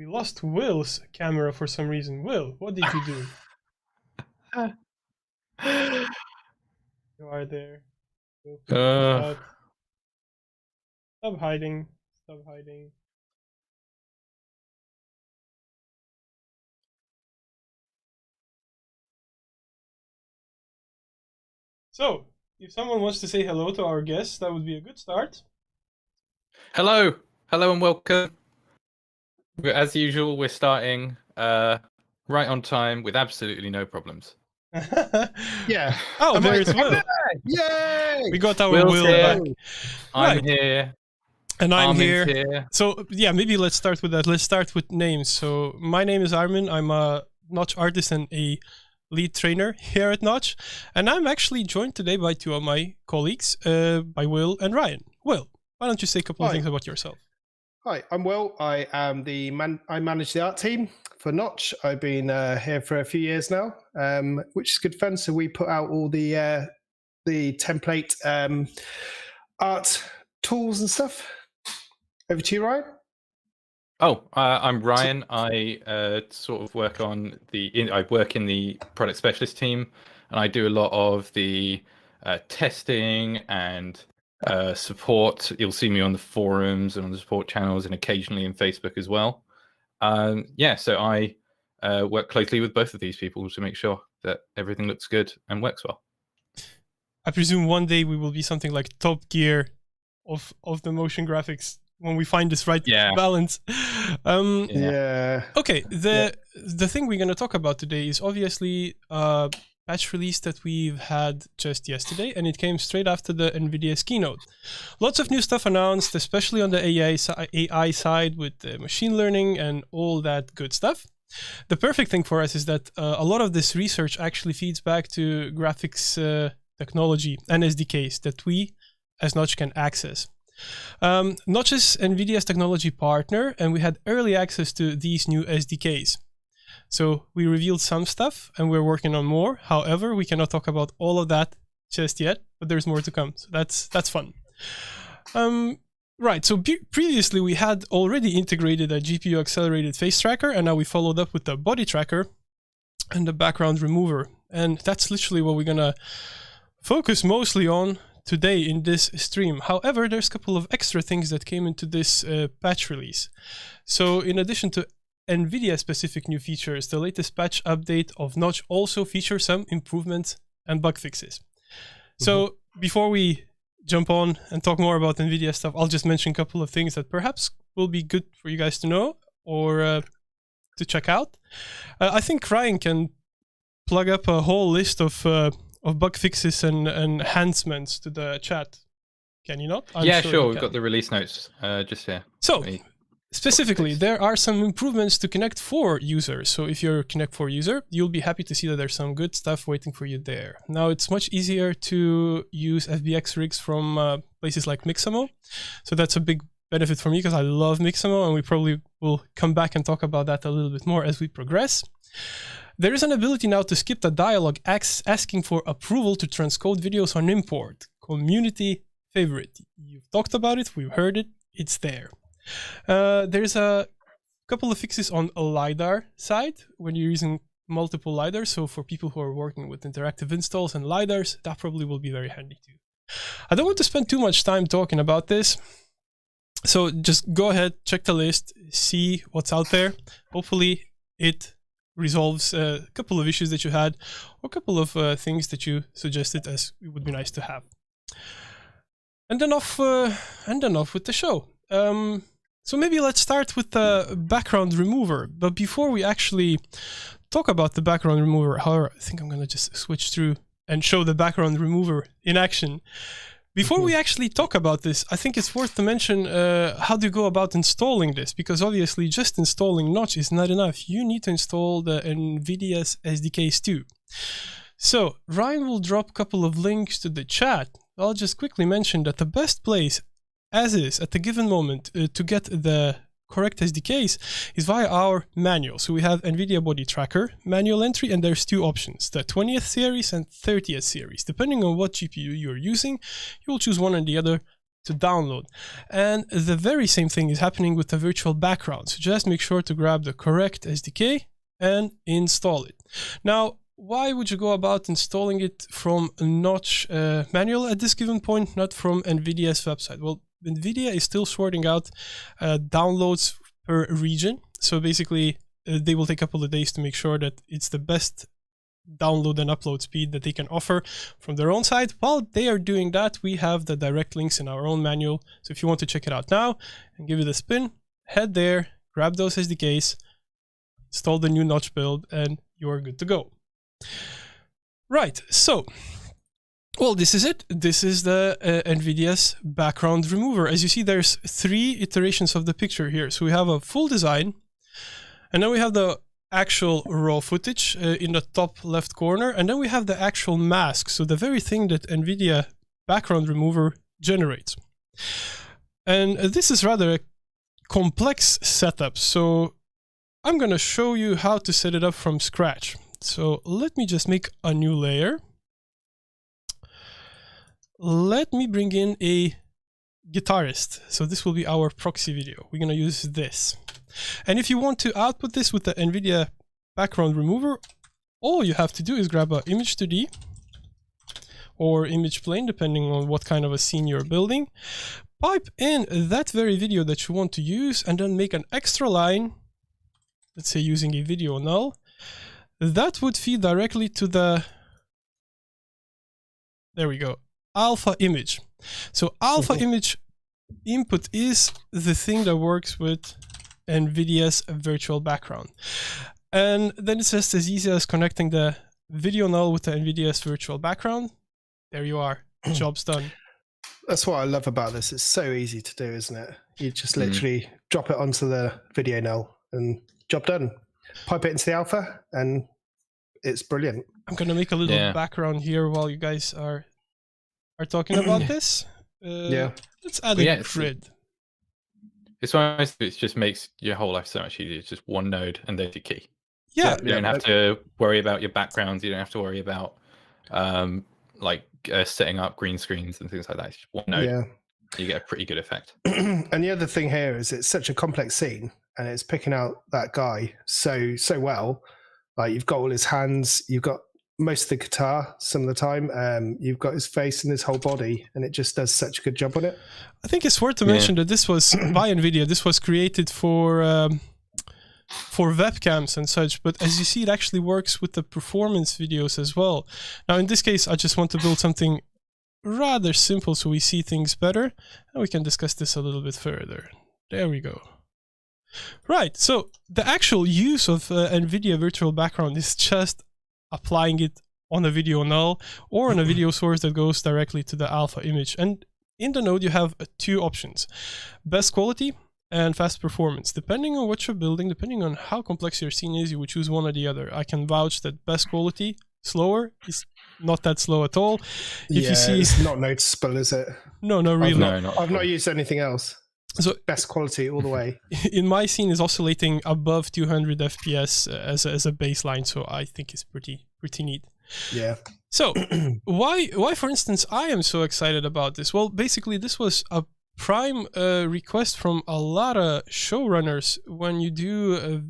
We lost Will's camera for some reason. Will, what did you do? You are there. Stop hiding. Stop hiding. So, if someone wants to say hello to our guests, that would be a good start. Hello and welcome. As usual, we're starting right on time with absolutely no problems. Yeah. Oh, there's Will. Yay! We got our Will's Will here. back. I'm Right. here. And I'm Armin's here. So, yeah, maybe let's start with that. Let's start with names. So, my name is Armin. I'm a Notch artist and a lead trainer here at Notch. And I'm actually joined today by two of my colleagues, by Will and Ryan. Will, why don't you say a couple of things about yourself? Hi, I'm Will. I am I manage the art team for Notch. I've been here for a few years now, which is good fun. So we put out all the template art tools and stuff. Over to you, Ryan. Oh, I'm Ryan. I sort of work on I work in the product specialist team, and I do a lot of the testing and support. You'll see me on the forums and on the support channels, and occasionally in Facebook as well. So I work closely with both of these people to make sure that everything looks good and works well. I presume one day we will be something like Top Gear of the motion graphics when we find this right balance. Okay, the thing we're going to talk about today is obviously patch release that we've had just yesterday, and it came straight after the NVIDIA's keynote. Lots of new stuff announced, especially on the AI side with the machine learning and all that good stuff. The perfect thing for us is that a lot of this research actually feeds back to graphics technology and SDKs that we as Notch can access. Notch is NVIDIA's technology partner, and we had early access to these new SDKs. So we revealed some stuff and we're working on more. However, we cannot talk about all of that just yet, but there's more to come. So that's fun. Right, so previously we had already integrated a GPU accelerated face tracker, and now we followed up with the body tracker and the background remover. And that's literally what we're gonna focus mostly on today in this stream. However, there's a couple of extra things that came into this patch release. So in addition to NVIDIA specific new features, the latest patch update of Notch also features some improvements and bug fixes. So before we jump on and talk more about NVIDIA stuff, I'll just mention a couple of things that perhaps will be good for you guys to know or to check out. I think Ryan can plug up a whole list of bug fixes and enhancements to the chat. Can you not? I'm sure. We've got the release notes just here. So specifically, there are some improvements to Connect 4 users. So if you're a Connect 4 user, you'll be happy to see that there's some good stuff waiting for you there. Now, it's much easier to use FBX rigs from places like Mixamo. So that's a big benefit for me because I love Mixamo, and we probably will come back and talk about that a little bit more as we progress. There is an ability now to skip the dialog asking for approval to transcode videos on import. Community favorite. You've talked about it, we've heard it, it's there. There's a couple of fixes on a LiDAR side when you're using multiple LiDARs. So for people who are working with interactive installs and LiDARs, that probably will be very handy too. I don't want to spend too much time talking about this. So just go ahead, check the list, see what's out there. Hopefully it resolves a couple of issues that you had or a couple of things that you suggested as it would be nice to have. And then off with the show. So maybe let's start with the background remover. But before we actually talk about the background remover, however, I think I'm gonna just switch through and show the background remover in action. Before we actually talk about this, I think it's worth to mention how do you go about installing this, because obviously just installing Notch is not enough. You need to install the NVIDIA's SDKs too. So Ryan will drop a couple of links to the chat. I'll just quickly mention that the best place as is at the given moment to get the correct SDKs is via our manual. So we have NVIDIA Body Tracker manual entry, and there's two options, the 20th series and 30th series. Depending on what GPU you're using, you will choose one or the other to download. And the very same thing is happening with the virtual background. So just make sure to grab the correct SDK and install it. Now, why would you go about installing it from Notch manual at this given point, not from NVIDIA's website? Well, NVIDIA is still sorting out downloads per region. So basically, they will take a couple of days to make sure that it's the best download and upload speed that they can offer from their own side. While they are doing that, we have the direct links in our own manual. So if you want to check it out now and give it a spin, head there, grab those SDKs, install the new Notch build, and you're good to go. Right, so, well, this is it. This is the NVIDIA's background remover. As you see, there's 3 iterations of the picture here. So we have a full design, and then we have the actual raw footage in the top left corner, and then we have the actual mask, so the very thing that NVIDIA background remover generates. And this is rather a complex setup, so I'm gonna show you how to set it up from scratch. So let me just make a new layer. Let me bring in a guitarist. So this will be our proxy video. We're gonna use this. And if you want to output this with the NVIDIA background remover, all you have to do is grab an image 2D or image plane, depending on what kind of a scene you're building. Pipe in that very video that you want to use, and then make an extra line, let's say using a video null, that would feed directly to the, there we go, alpha image. So alpha image input is the thing that works with NVIDIA's virtual background. And then it's just as easy as connecting the video null with the NVIDIA's virtual background. There you are, job's done. That's what I love about this. It's so easy to do, isn't it? You just literally drop it onto the video null and job done. Pipe it into the alpha and it's brilliant. I'm gonna make a little background here while you guys are talking about this. Let's add a grid. It's one of those things that just makes your whole life so much easier. It's just one node and there's your key. Yeah. You don't have to worry about your backgrounds. You don't have to worry about setting up green screens and things like that. It's just one node. Yeah. You get a pretty good effect. And the other thing here is it's such a complex scene and it's picking out that guy so well. Like you've got all his hands, you've got most of the guitar some of the time, you've got his face and his whole body, and it just does such a good job on it. I think it's worth to mention that this was by NVIDIA. This was created for webcams and such, but as you see, it actually works with the performance videos as well. Now, in this case, I just want to build something rather simple so we see things better, and we can discuss this a little bit further. There we go. Right, so the actual use of NVIDIA virtual background is just applying it on a video null or on a video source that goes directly to the alpha image. And in the node, you have 2 options: best quality and fast performance. Depending on what you're building, depending on how complex your scene is, you would choose one or the other. I can vouch that best quality, slower, is not that slow at all. If you see, it's not noticeable, is it? No, not really. I've not used anything else. So best quality all the way. In my scene is oscillating above 200 FPS as a baseline, so I think it's pretty neat. Yeah. So why for instance I am so excited about this? Well, basically this was a prime request from a lot of showrunners when you do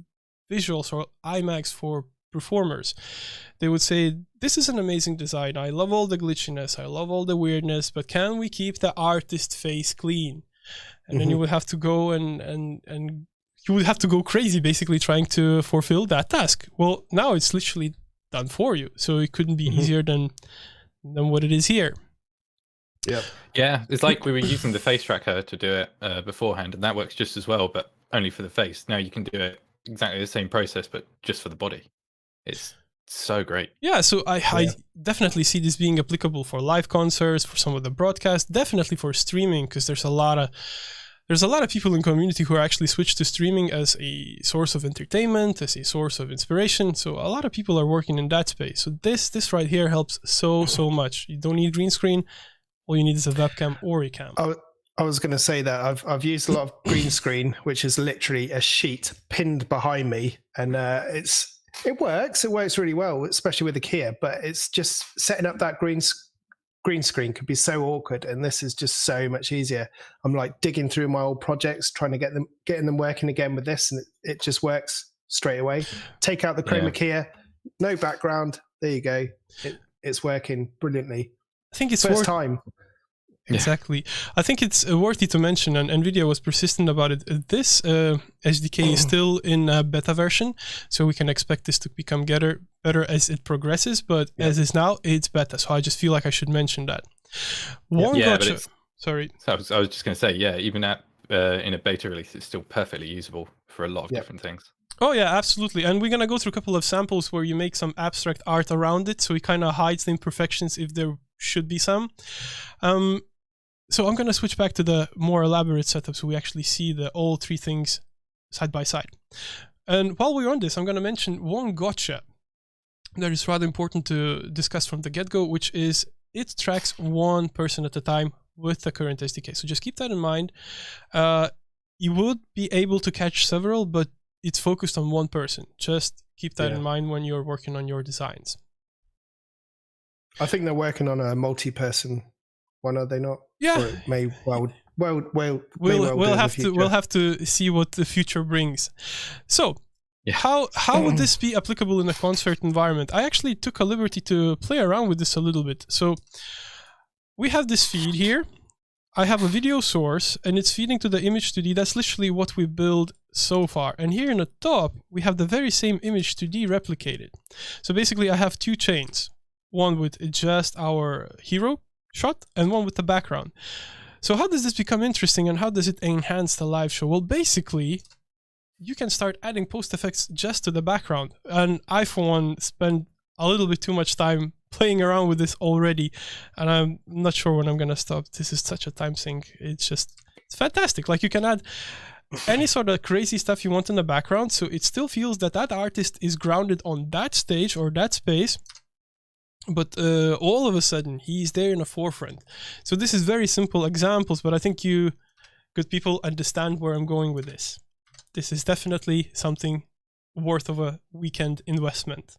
visuals or IMAX for performers. They would say, this is an amazing design, I love all the glitchiness, I love all the weirdness, but can we keep the artist face clean? And then you would have to go and you would have to go crazy basically trying to fulfill that task. Well, now it's literally done for you, so it couldn't be easier than what it is here. Yep. Yeah, it's like we were using the face tracker to do it beforehand, and that works just as well, but only for the face. Now you can do it exactly the same process, but just for the body. It's so great. Yeah, so I definitely see this being applicable for live concerts, for some of the broadcasts, definitely for streaming, because there's a lot of people in the community who are actually switched to streaming as a source of entertainment, as a source of inspiration. So a lot of people are working in that space. So this right here helps so much. You don't need green screen. All you need is a webcam or a cam. I was going to say that I've used a lot of green screen, which is literally a sheet pinned behind me, and it works. It works really well, especially with the Kia. But it's just setting up that green green screen could be so awkward, and this is just so much easier. I'm like digging through my old projects, trying to getting them working again with this, and it just works straight away. Take out the chroma key, no background. There you go. It's working brilliantly. I think it's first time. Exactly. I think it's worthy to mention, and NVIDIA was persistent about it. This SDK is still in a beta version, so we can expect this to become better as it progresses, but as is now, it's beta, so I just feel like I should mention that. Sorry. I was just going to say, even in a beta release, it's still perfectly usable for a lot of different things. Oh yeah, absolutely. And we're going to go through a couple of samples where you make some abstract art around it, so it kind of hides the imperfections if there should be some. So I'm going to switch back to the more elaborate setup so we actually see all three things side by side. And while we're on this, I'm going to mention one gotcha that is rather important to discuss from the get-go, which is it tracks one person at a time with the current SDK. So just keep that in mind. You would be able to catch several, but it's focused on one person. Just keep that in mind when you're working on your designs. I think they're working on a multi-person one, are they not? Yeah. Or it may we'll have to see what the future brings. So how would this be applicable in a concert environment? I actually took a liberty to play around with this a little bit. So we have this feed here. I have a video source and it's feeding to the image 2D. That's literally what we built so far. And here in the top, we have the very same image 2D replicated. So basically I have two chains, one with just our hero shot and one with the background. So how does this become interesting and how does it enhance the live show? Well, basically, you can start adding post effects just to the background. And I, for one, spend a little bit too much time playing around with this already, and I'm not sure when I'm gonna stop. This is such a time sink. It's fantastic. Like, you can add any sort of crazy stuff you want in the background, so it still feels that that artist is grounded on that stage or that space, but all of a sudden he's there in the forefront. So this is very simple examples, but I think you good people understand where I'm going with this. This is definitely something worth of a weekend investment.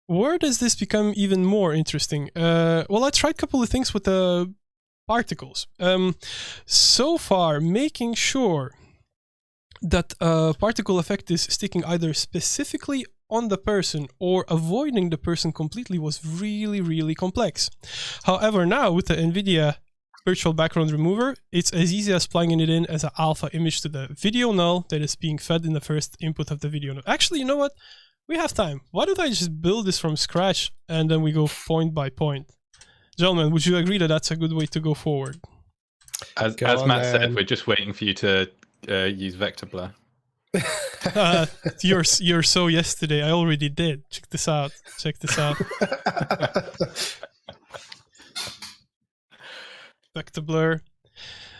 Where does this become even more interesting? Well, I tried a couple of things with the particles. So far, making sure that a particle effect is sticking either specifically on the person or avoiding the person completely was really, really complex. However, now with the NVIDIA virtual background remover, it's as easy as plugging it in as an alpha image to the video null that is being fed in the first input of the video null. Actually, you know what? We have time. Why don't I just build this from scratch and then we go point by point? Gentlemen, would you agree that that's a good way to go forward? As Matt said, we're just waiting for you to use vector blur. You're so yesterday. I already did. Check this out. Vector blur.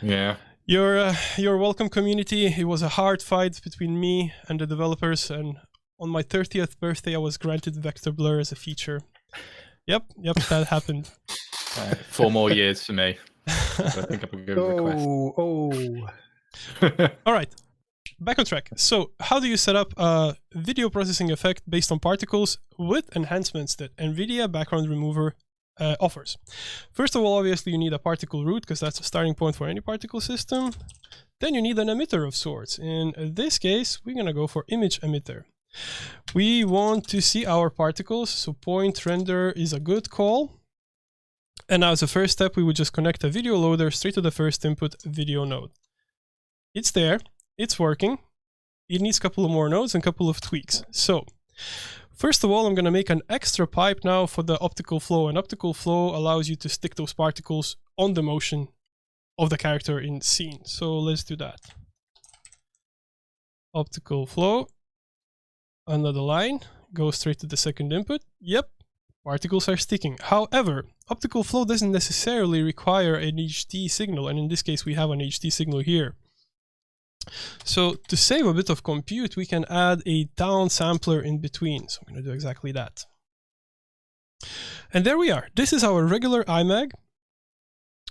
Yeah. You're welcome, community. It was a hard fight between me and the developers, and on my 30th birthday, I was granted vector blur as a feature. Yep, that happened. 4 more years for me. So I think I'm a good request. All right, back on track. So how do you set up a video processing effect based on particles with enhancements that NVIDIA Background Remover offers? First of all, obviously, you need a particle root because that's a starting point for any particle system. Then you need an emitter of sorts. In this case, we're going to go for image emitter. We want to see our particles, so point render is a good call. And now as a first step, we would just connect a video loader straight to the first input video node. It's there, it's working. It needs a couple of more nodes and a couple of tweaks. So first of all, I'm going to make an extra pipe now for the optical flow. And optical flow allows you to stick those particles on the motion of the character in scene. So let's do that. Optical flow. Another line, go straight to the second input. Yep, particles are sticking. However, optical flow doesn't necessarily require an HD signal, and in this case we have an HD signal here. So to save a bit of compute, we can add a downsampler in between. So I'm going to do exactly that. And there we are. This is our regular IMAG,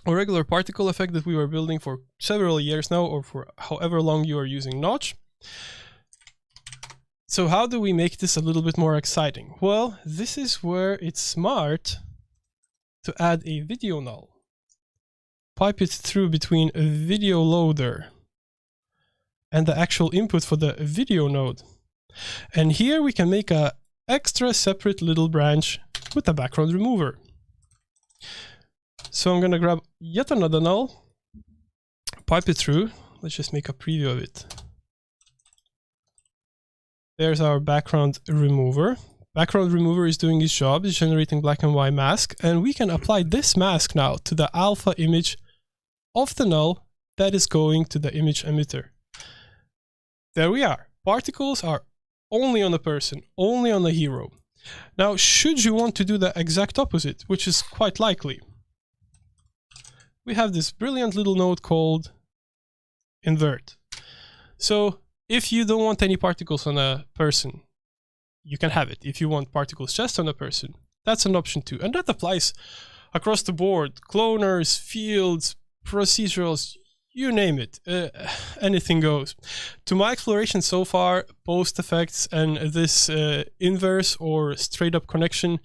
or regular particle effect that we were building for several years now, or for however long you are using Notch. So how do we make this a little bit more exciting? Well, this is where it's smart to add a video null. Pipe it through between a video loader and the actual input for the video node. And here we can make a extra separate little branch with a background remover. So I'm gonna grab yet another null, pipe it through. Let's just make a preview of it. There's our background remover. Background remover is doing its job, it's generating black and white mask, and we can apply this mask now to the alpha image of the null that is going to the image emitter. There we are. Particles are only on the person, only on the hero. Now, should you want to do the exact opposite, which is quite likely, we have this brilliant little node called invert. So if you don't want any particles on a person, you can have it. If you want particles just on a person, that's an option too. And that applies across the board. Cloners, fields, procedurals, you name it. Anything goes. To my exploration so far, post effects and this inverse or straight up connection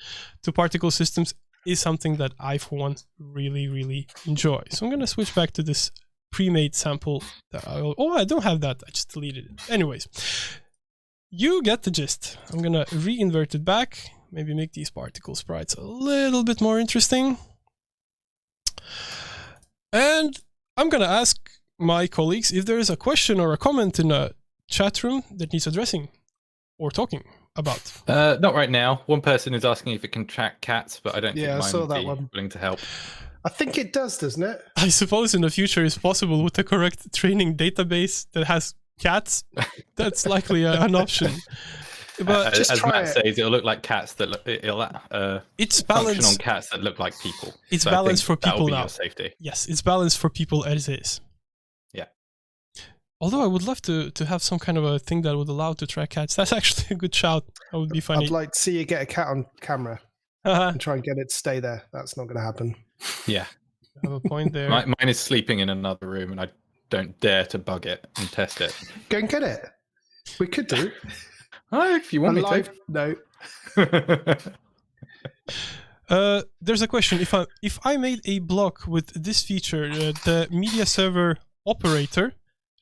to particle systems is something that I, for one, really, really enjoy. So I'm going to switch back to this pre-made sample. I don't have that. I just deleted it. Anyways, you get the gist. I'm going to re-invert it back. Maybe make these particle sprites a little bit more interesting. And I'm going to ask my colleagues if there is a question or a comment in a chat room that needs addressing or talking about. Not right now. One person is asking if it can track cats, but I don't think I mine saw would that be one. willing to help. I think it does, doesn't it? I suppose in the future it's possible with the correct training database that has cats. That's likely an option. But as Matt says, it'll look like cats that look. It's function balanced on cats that look like people. It's so balanced for people now. Your safety. Yes, it's balanced for people as is. Yeah. Although I would love to have some kind of a thing that would allow to track cats. That's actually a good shout. That would be funny. I'd like to see you get a cat on camera and try and get it to stay there. That's not going to happen. Yeah. I have a point there. Mine is sleeping in another room, and I don't dare to bug it and test it. Go and get it. We could do. Oh, if you want me to. No. There's a question. If I made a block with this feature, the media server operator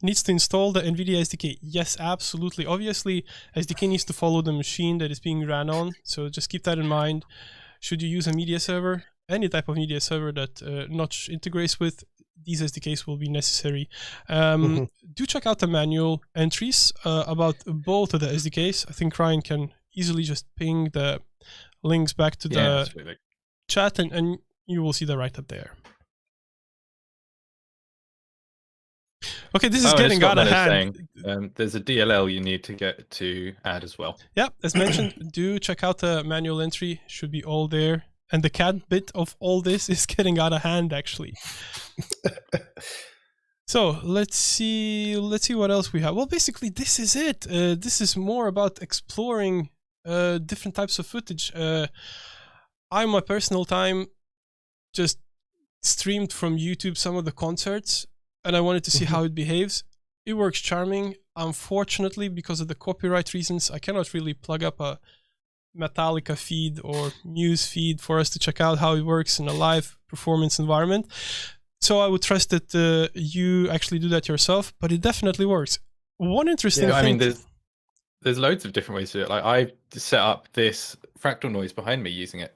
needs to install the NVIDIA SDK. Yes, absolutely. Obviously, SDK needs to follow the machine that is being ran on. So just keep that in mind. Should you use a media server, any type of media server that Notch integrates with, these SDKs will be necessary. Do check out the manual entries about both of the SDKs. I think Ryan can easily just ping the links back to the chat, and you will see the write-up there. Okay, this is getting out of hand. Saying, there's a DLL you need to get to add as well. Yeah, as mentioned, do check out the manual entry. Should be all there. And the cat bit of all this is getting out of hand, actually. So let's see what else we have. Well, basically, this is it. This is more about exploring different types of footage. I, my personal time, just streamed from YouTube some of the concerts, and I wanted to see how it behaves. It works charming. Unfortunately, because of the copyright reasons, I cannot really plug up a Metallica feed or Muse feed for us to check out how it works in a live performance environment. So I would trust that you actually do that yourself, but it definitely works. One interesting thing... I mean, there's loads of different ways to do it. Like, I set up this fractal noise behind me using it.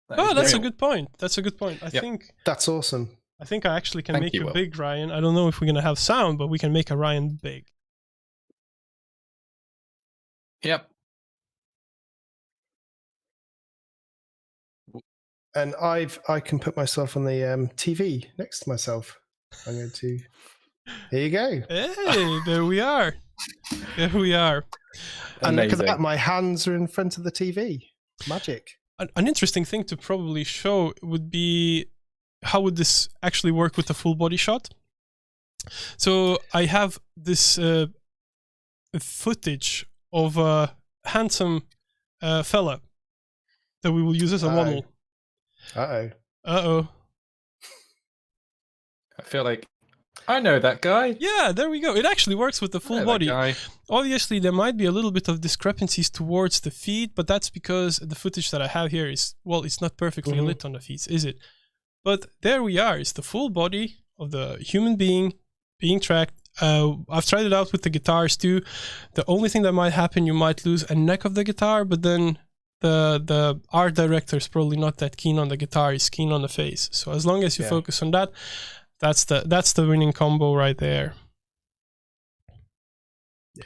That's a good point. That's a good point. I think that's awesome. I think I actually can make you big, Ryan. I don't know if we're going to have sound, but we can make a Ryan big. Yep. And I can put myself on the TV next to myself. I'm going to... Here you go. Hey, there we are. There we are. And look at that, my hands are in front of the TV. Magic. An interesting thing to probably show would be how would this actually work with a full body shot. So I have this footage of a handsome fella that we will use as a model. Uh-oh. Uh-oh. I feel like I know that guy. Yeah, there we go. It actually works with the full body. Obviously, there might be a little bit of discrepancies towards the feed, but that's because the footage that I have here is, well, it's not perfectly lit on the feeds, is it? But there we are. It's the full body of the human being tracked. I've tried it out with the guitars too. The only thing that might happen, you might lose a neck of the guitar, but then the art director is probably not that keen on the guitar. He's keen on the face. So as long as you focus on that, that's the winning combo right there. Yeah.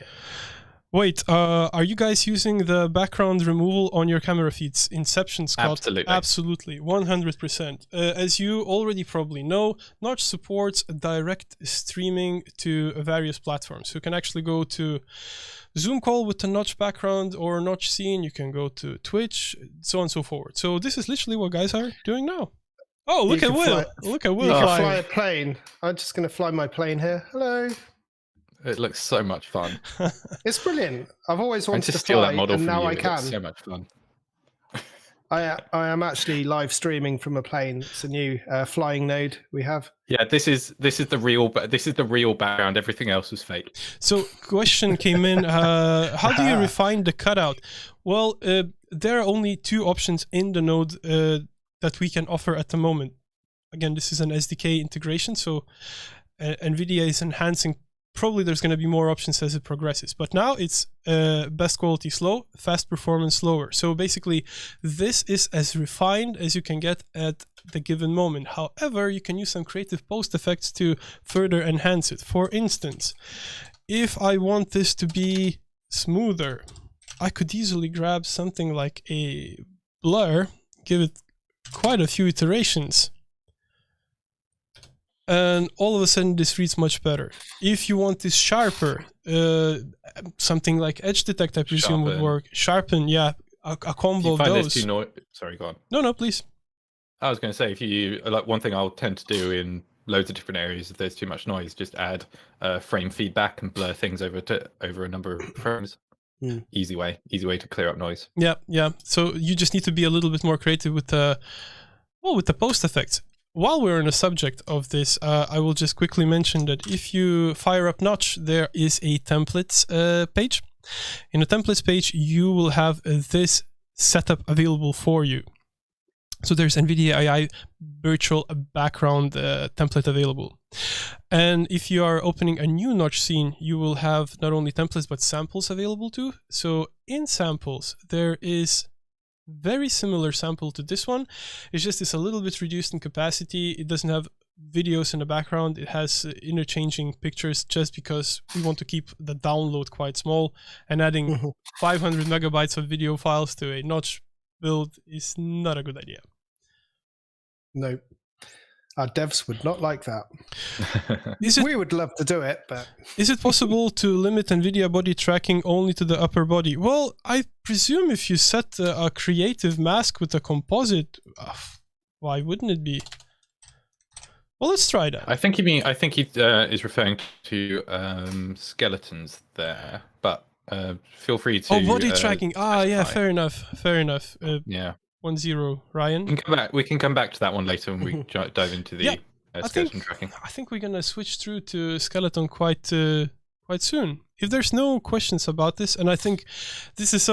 Wait, are you guys using the background removal on your camera feeds? Inception, Scott? Absolutely, 100%. As you already probably know, Notch supports direct streaming to various platforms. You can actually go to Zoom call with the Notch background or Notch scene. You can go to Twitch, so on and so forth. So this is literally what guys are doing now. Oh, look at Will. Look at Will. You can fly a plane. I'm just going to fly my plane here. Hello. It looks so much fun. It's brilliant. I've always wanted to steal fly, that model and now I can. It's so much fun. I am actually live streaming from a plane. It's a new flying node we have. Yeah, this is the real background. Everything else was fake. So, question came in: how do you refine the cutout? Well, there are only two options in the node that we can offer at the moment. Again, this is an SDK integration, so NVIDIA is enhancing. Probably there's going to be more options as it progresses, but now it's best quality slow, fast performance slower. So basically this is as refined as you can get at the given moment. However, you can use some creative post effects to further enhance it. For instance, if I want this to be smoother, I could easily grab something like a blur, give it quite a few iterations, and all of a sudden this reads much better. If you want this sharper, something like edge detect, I presume, would work. Sharpen, yeah, a combo of those. Sorry, go on. No, please. I was going to say, if you like, one thing I'll tend to do in loads of different areas, if there's too much noise, just add frame feedback and blur things over a number of frames. Easy way to clear up noise. Yeah. So you just need to be a little bit more creative with the post effects. While we're on the subject of this, I will just quickly mention that if you fire up Notch, there is a templates page. In the templates page, you will have this setup available for you. So there's NVIDIA AI virtual background template available. And if you are opening a new Notch scene, you will have not only templates, but samples available too. So in samples, there is very similar sample to this one. It's a little bit reduced in capacity. It doesn't have videos in the background. It has interchanging pictures just because we want to keep the download quite small, and adding 500 megabytes of video files to a Notch build is not a good idea. No. Our devs would not like that. We would love to do it, but... Is it possible to limit NVIDIA body tracking only to the upper body? Well, I presume if you set a creative mask with a composite, why wouldn't it be? Well, let's try that. I think he is referring to skeletons there, but feel free to... Oh, body tracking. Yeah, fair enough. Yeah. 1-0, Ryan. We can come back to that one later when we dive into the skeleton tracking. I think we're gonna switch through to skeleton quite soon. If there's no questions about this, and I think this is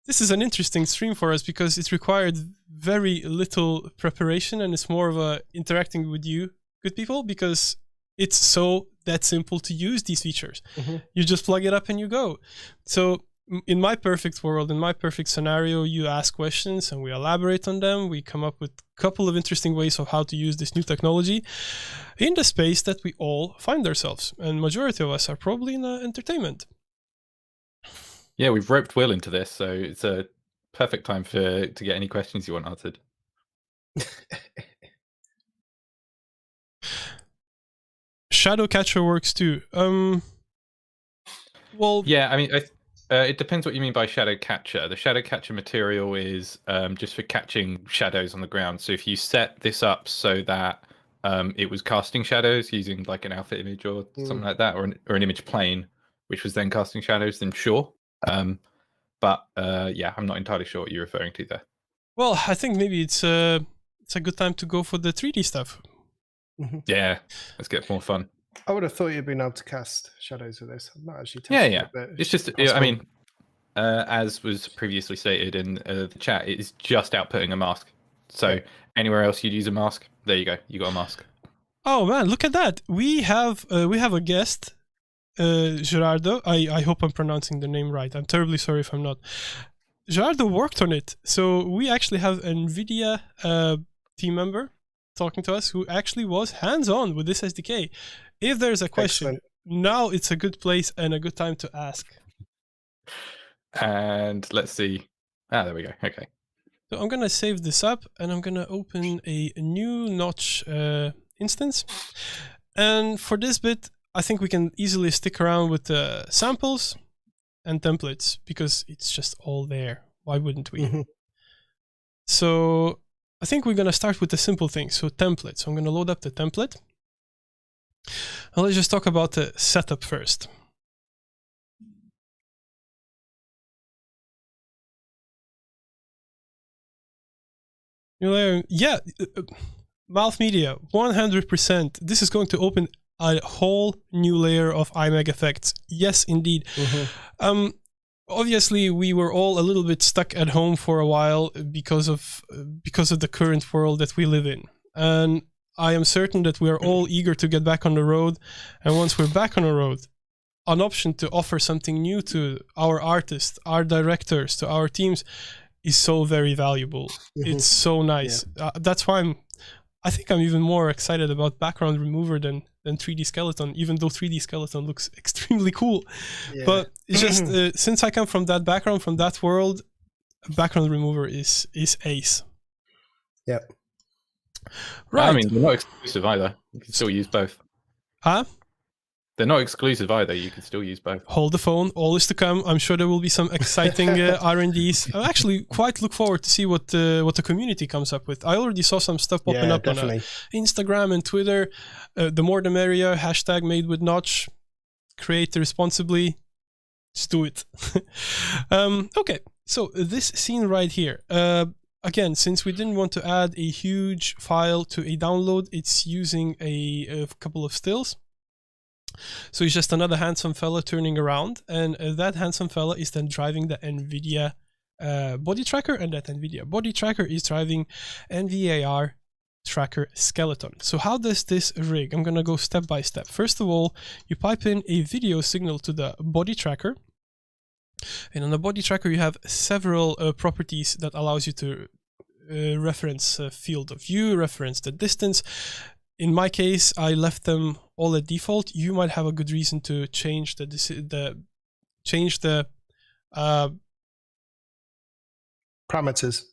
this is an interesting stream for us because it required very little preparation, and it's more of a interacting with you, good people, because it's so that simple to use these features. You just plug it up and you go. So in my perfect world, in my perfect scenario, you ask questions and we elaborate on them. We come up with a couple of interesting ways of how to use this new technology in the space that we all find ourselves. And majority of us are probably in entertainment. Yeah, we've roped Will into this, so it's a perfect time to get any questions you want answered. Shadow Catcher works too. Well, yeah, I mean, it depends what you mean by shadow catcher. The shadow catcher material is just for catching shadows on the ground. So if you set this up so that it was casting shadows using like an alpha image or something like that, or an image plane, which was then casting shadows, then sure. But yeah, I'm not entirely sure what you're referring to there. Well, I think maybe it's a good time to go for the 3D stuff. Yeah, let's get more fun. I would have thought you'd been able to cast shadows with this. I'm not actually Yeah, testing yeah. it, but It's just, I mean, as was previously stated in the chat, it is just outputting a mask. So anywhere else you'd use a mask, there you go. You got a mask. Oh man, look at that! We have a guest, Gerardo. I hope I'm pronouncing the name right. I'm terribly sorry if I'm not. Gerardo worked on it, so we actually have an NVIDIA team member talking to us who actually was hands-on with this SDK. If there's a question, now it's a good place and a good time to ask. And let's see. There we go. Okay. So I'm gonna save this up and I'm gonna open a new Notch instance. And for this bit, I think we can easily stick around with the samples and templates because it's just all there. Why wouldn't we? So I think we're gonna start with the simple things. So templates. So I'm gonna load up the template. And let's just talk about the setup first. Yeah, Mouth Media, 100%. This is going to open a whole new layer of IMAG effects. Yes, indeed. Obviously, we were all a little bit stuck at home for a while because of the current world that we live in, and I am certain that we are all eager to get back on the road. And once we're back on the road, an option to offer something new to our artists, our directors, to our teams is so very valuable. It's so nice. That's why I think I'm even more excited about background remover than 3D skeleton, even though 3D skeleton looks extremely cool. But it's just since I come from that background, from that world, background remover is ace. Yep. Right. I mean, they're not exclusive either. You can still use both. Huh? They're not exclusive either. You can still use both. Hold the phone. All is to come. I'm sure there will be some exciting R&Ds. I actually quite look forward to see what the community comes up with. I already saw some stuff popping up on Instagram and Twitter. The more the merrier. Hashtag made with Notch. Create responsibly. Just do it. Okay. So this scene right here. Again, since we didn't want to add a huge file to a download, it's using a couple of stills. So it's just another handsome fella turning around, and that handsome fella is then driving the NVIDIA body tracker, and that NVIDIA body tracker is driving NVAR tracker skeleton. So how does this rig? I'm gonna go step by step. First of all, you pipe in a video signal to the body tracker, and on the body tracker you have several properties that allows you to reference field of view, reference the distance. In my case, I left them all at default. You might have a good reason to change the parameters.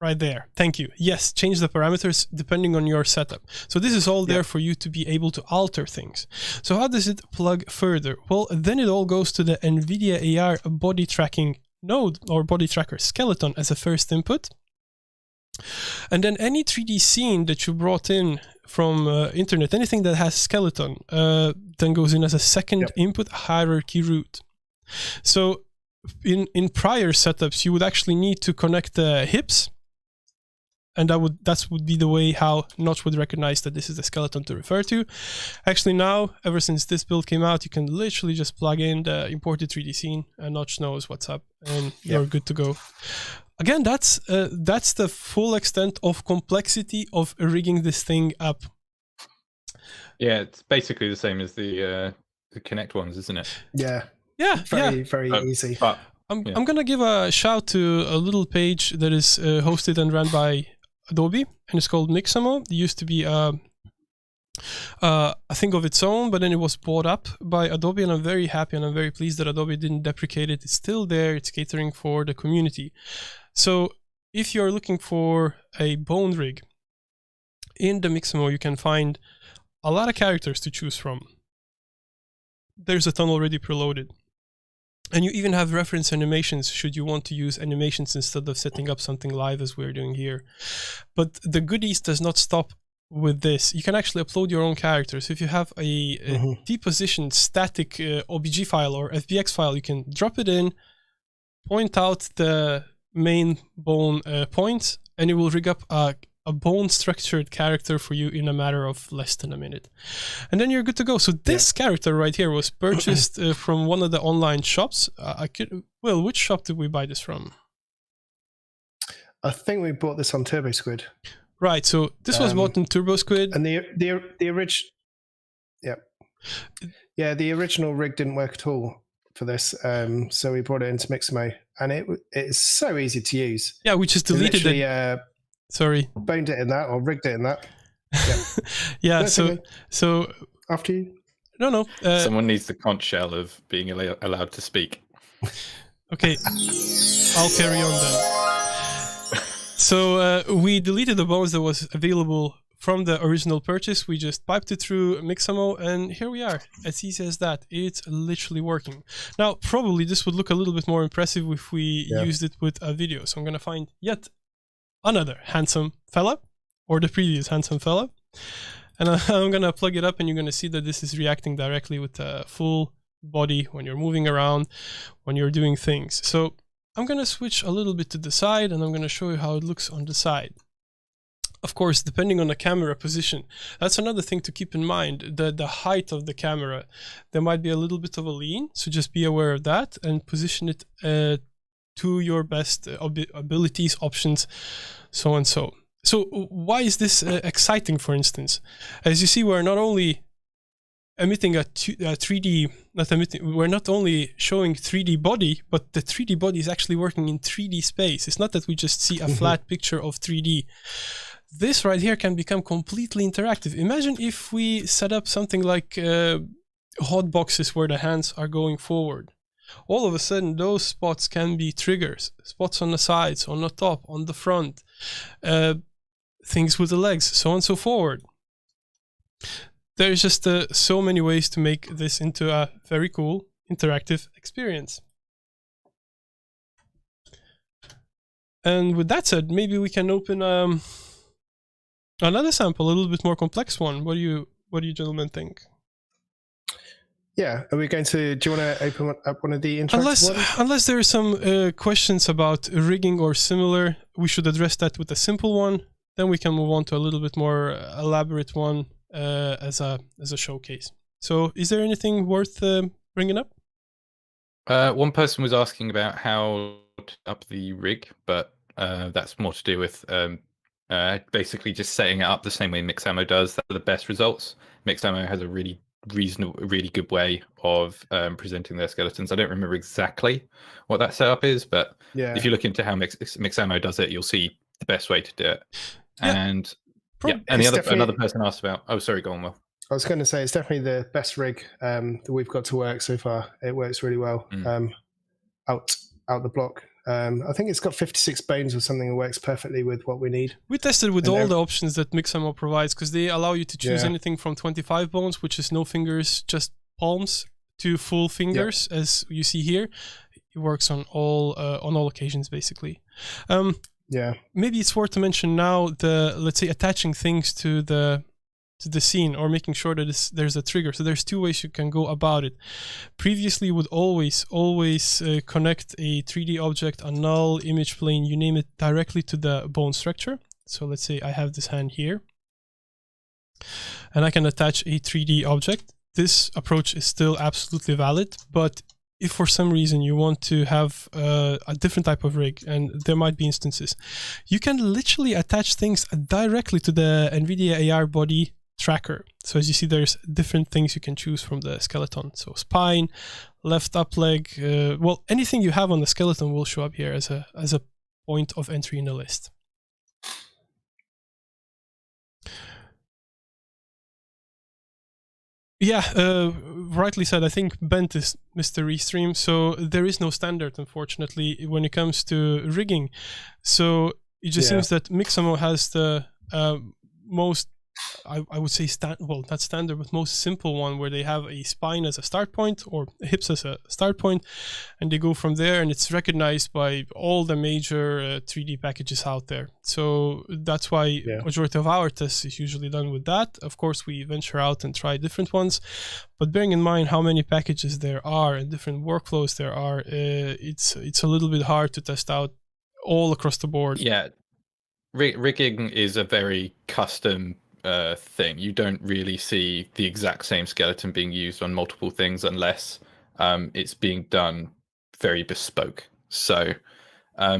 Right there. Thank you. Yes, change the parameters depending on your setup. So this is all there for you to be able to alter things. So how does it plug further? Well, then it all goes to the NVIDIA AR body tracking node or body tracker skeleton as a first input. And then any 3D scene that you brought in from internet, anything that has skeleton, then goes in as a second input hierarchy root. So in prior setups, you would actually need to connect the hips, and that would be the way how Notch would recognize that this is the skeleton to refer to. Actually now, ever since this build came out, you can literally just plug in the imported 3D scene, and Notch knows what's up, and you're good to go. Again, that's the full extent of complexity of rigging this thing up. Yeah, it's basically the same as the Connect ones, isn't it? Yeah. Very easy. I'm gonna give a shout to a little page that is hosted and run by Adobe, and it's called Mixamo. It used to be a thing of its own, but then it was bought up by Adobe, and I'm very happy and I'm very pleased that Adobe didn't deprecate it. It's still there. It's catering for the community. So if you're looking for a bone rig, in the Mixamo you can find a lot of characters to choose from. There's a ton already preloaded. And you even have reference animations should you want to use animations instead of setting up something live as we're doing here. But the goodies does not stop with this. You can actually upload your own characters. If you have a depositioned static OBJ file or FBX file, you can drop it in, point out the main bone points, and it will rig up a a bone structured character for you in a matter of less than a minute. And then you're good to go. So this character right here was purchased from one of the online shops. Which shop did we buy this from? I think we bought this on Turbo Squid. Right, so this was bought in Turbo Squid. And the original, the original rig didn't work at all for this, so we brought it into Mixamo, and it's so easy to use. Yeah, we just deleted it. Sorry, boned it in that or rigged it in that. Yeah. So after you. No. Someone needs the conch shell of being allowed to speak. Okay, I'll carry on then. So we deleted the bones that was available from the original purchase. We just piped it through Mixamo, and here we are. As easy as that. It's literally working. Now, probably this would look a little bit more impressive if we used it with a video. So I'm going to find yet another handsome fella, or the previous handsome fella. And I'm going to plug it up, and you're going to see that this is reacting directly with the full body when you're moving around, when you're doing things. So I'm going to switch a little bit to the side, and I'm going to show you how it looks on the side. Of course, depending on the camera position, that's another thing to keep in mind, the height of the camera. There might be a little bit of a lean, so just be aware of that and position it to your best abilities, options, so and so. So why is this exciting, for instance? As you see, we're not only emitting a 3D, we're not only showing 3D body, but the 3D body is actually working in 3D space. It's not that we just see a flat picture of 3D. This right here can become completely interactive. Imagine if we set up something like hot boxes where the hands are going forward. All of a sudden, those spots can be triggers, spots on the sides, on the top, on the front, things with the legs, so on and so forward. There's just so many ways to make this into a very cool interactive experience. And with that said, maybe we can open another sample, a little bit more complex one. What do you gentlemen think? Yeah, are we going to? Do you want to open up one of the interactive ones? Unless there are some questions about rigging or similar, we should address that with a simple one. Then we can move on to a little bit more elaborate one. As a showcase. So is there anything worth bringing up? One person was asking about how to up the rig, but that's more to do with basically just setting it up the same way Mixamo does. That's the best results. Mixamo has a really good way of presenting their skeletons. I don't remember exactly what that setup is, but if you look into how Mixamo does it, you'll see the best way to do it. And and another person asked about. Oh, sorry, go on, Will. I was going to say it's definitely the best rig that we've got to work so far. It works really well out the block. I think it's got 56 bones or something. It works perfectly with what we need. We tested with all the options that Mixamo provides, because they allow you to choose anything from 25 bones, which is no fingers, just palms, to full fingers, as you see here. It works on all occasions, basically. Maybe it's worth to mention now let's say attaching things to the scene, or making sure that there's a trigger. So there's two ways you can go about it. Previously, you would always connect a 3D object, a null, image plane, you name it, directly to the bone structure. So let's say I have this hand here, and I can attach a 3D object. This approach is still absolutely valid, but if for some reason you want to have a different type of rig, and there might be instances, you can literally attach things directly to the NVIDIA AR body tracker. So as you see, there's different things you can choose from the skeleton. So spine, left up leg, well, anything you have on the skeleton will show up here as a point of entry in the list. Yeah, rightly said. I think Bent is Mr. Restream. So there is no standard, unfortunately, when it comes to rigging. So it just seems that Mixamo has the most, I would say, not standard, but most simple one, where they have a spine as a start point, or hips as a start point, and they go from there, and it's recognized by all the major 3D packages out there. So that's why majority of our tests is usually done with that. Of course, we venture out and try different ones, but bearing in mind how many packages there are and different workflows there are, it's a little bit hard to test out all across the board. Yeah. rigging is a very custom thing. You don't really see the exact same skeleton being used on multiple things unless it's being done very bespoke. So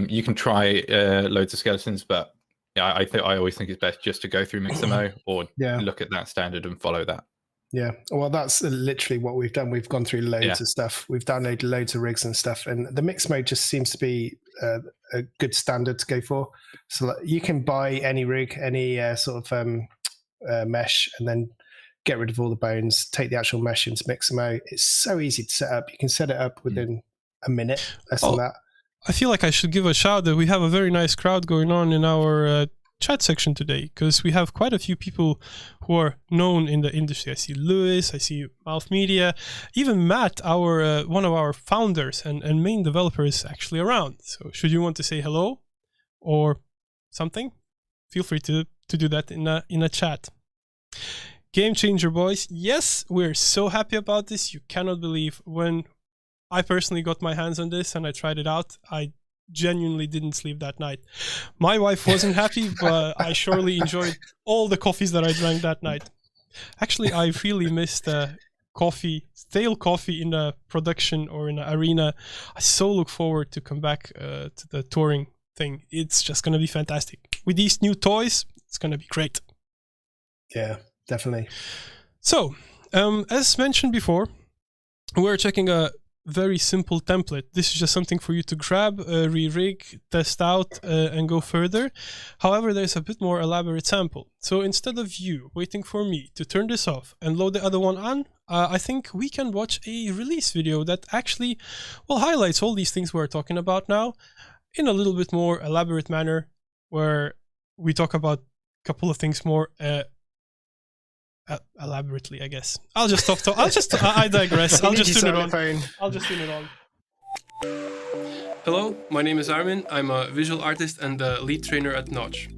you can try loads of skeletons, but yeah, I always think it's best just to go through Mixamo or look at that standard and follow that. Yeah, well, that's literally what we've done. We've gone through loads of stuff. We've downloaded loads of rigs and stuff, and the mix mode just seems to be a good standard to go for. So you can buy any rig, any sort of mesh, and then get rid of all the bones, take the actual mesh into Mixamo. It's so easy to set up. You can set it up within a minute, less than that. I feel like I should give a shout that we have a very nice crowd going on in our chat section today, because we have quite a few people who are known in the industry. I see Lewis, I see Mouth Media, even Matt, our one of our founders and main developer, is actually around. So should you want to say hello or something, feel free to do that in a chat. Game changer, boys. Yes, we're so happy about this. You cannot believe when I personally got my hands on this and I tried it out, I genuinely didn't sleep that night. My wife wasn't happy, but I surely enjoyed all the coffees that I drank that night. Actually, I really missed stale coffee in a production or in an arena. I so look forward to come back to the touring thing. It's just going to be fantastic. With these new toys, it's going to be great. Yeah, definitely. So, as mentioned before, we're checking a very simple template. This is just something for you to grab, re-rig, test out, and go further. However, there's a bit more elaborate sample. So instead of you waiting for me to turn this off and load the other one on, I think we can watch a release video that actually highlights all these things we're talking about now in a little bit more elaborate manner, where we talk about a couple of things more elaborately, I guess. I'll just stop. I digress. I'll just turn it on. Hello, my name is Armin. I'm a visual artist and the lead trainer at Notch.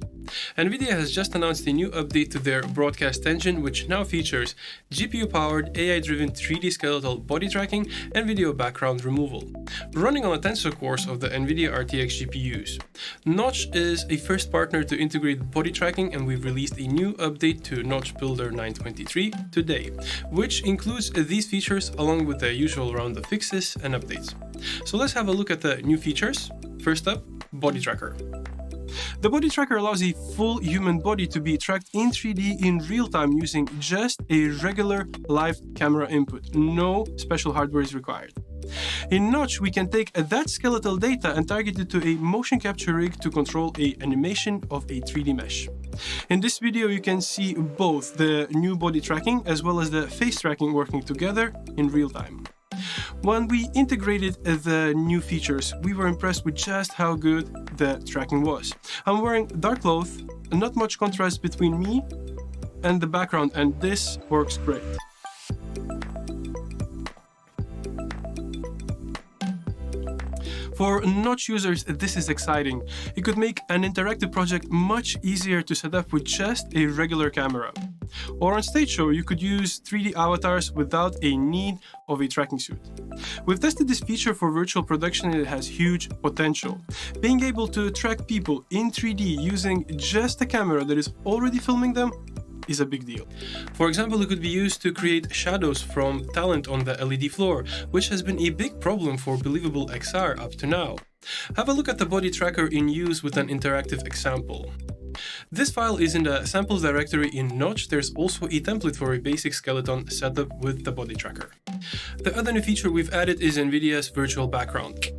NVIDIA has just announced a new update to their broadcast engine, which now features GPU-powered, AI-driven 3D skeletal body tracking and video background removal, running on a tensor cores of the NVIDIA RTX GPUs. Notch is a first partner to integrate body tracking, and we've released a new update to Notch Builder 923 today, which includes these features along with the usual round of fixes and updates. So let's have a look at the new features. First up, Body Tracker. The body tracker allows a full human body to be tracked in 3D in real time using just a regular live camera input. No special hardware is required. In Notch, we can take that skeletal data and target it to a motion capture rig to control an animation of a 3D mesh. In this video, you can see both the new body tracking as well as the face tracking working together in real time. When we integrated the new features, we were impressed with just how good the tracking was. I'm wearing dark clothes, and not much contrast between me and the background, and this works great. For Notch users, this is exciting. It could make an interactive project much easier to set up with just a regular camera. Or on stage show, you could use 3D avatars without a need of a tracking suit. We've tested this feature for virtual production and it has huge potential. Being able to track people in 3D using just a camera that is already filming them is a big deal. For example, it could be used to create shadows from talent on the LED floor, which has been a big problem for Believable XR up to now. Have a look at the body tracker in use with an interactive example. This file is in the samples directory in Notch. There's also a template for a basic skeleton setup with the body tracker. The other new feature we've added is NVIDIA's virtual background.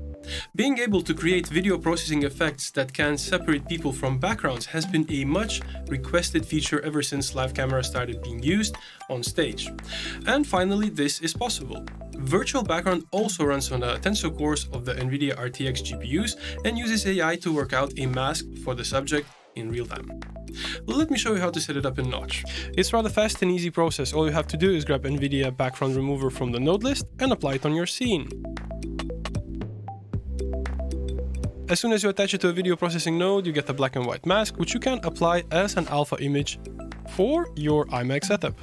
Being able to create video processing effects that can separate people from backgrounds has been a much requested feature ever since live cameras started being used on stage. And finally, this is possible. Virtual background also runs on the tensor cores of the NVIDIA RTX GPUs and uses AI to work out a mask for the subject in real time. Let me show you how to set it up in Notch. It's rather fast and easy process. All you have to do is grab NVIDIA background remover from the node list and apply it on your scene. As soon as you attach it to a video processing node, you get a black and white mask, which you can apply as an alpha image for your IMAX setup.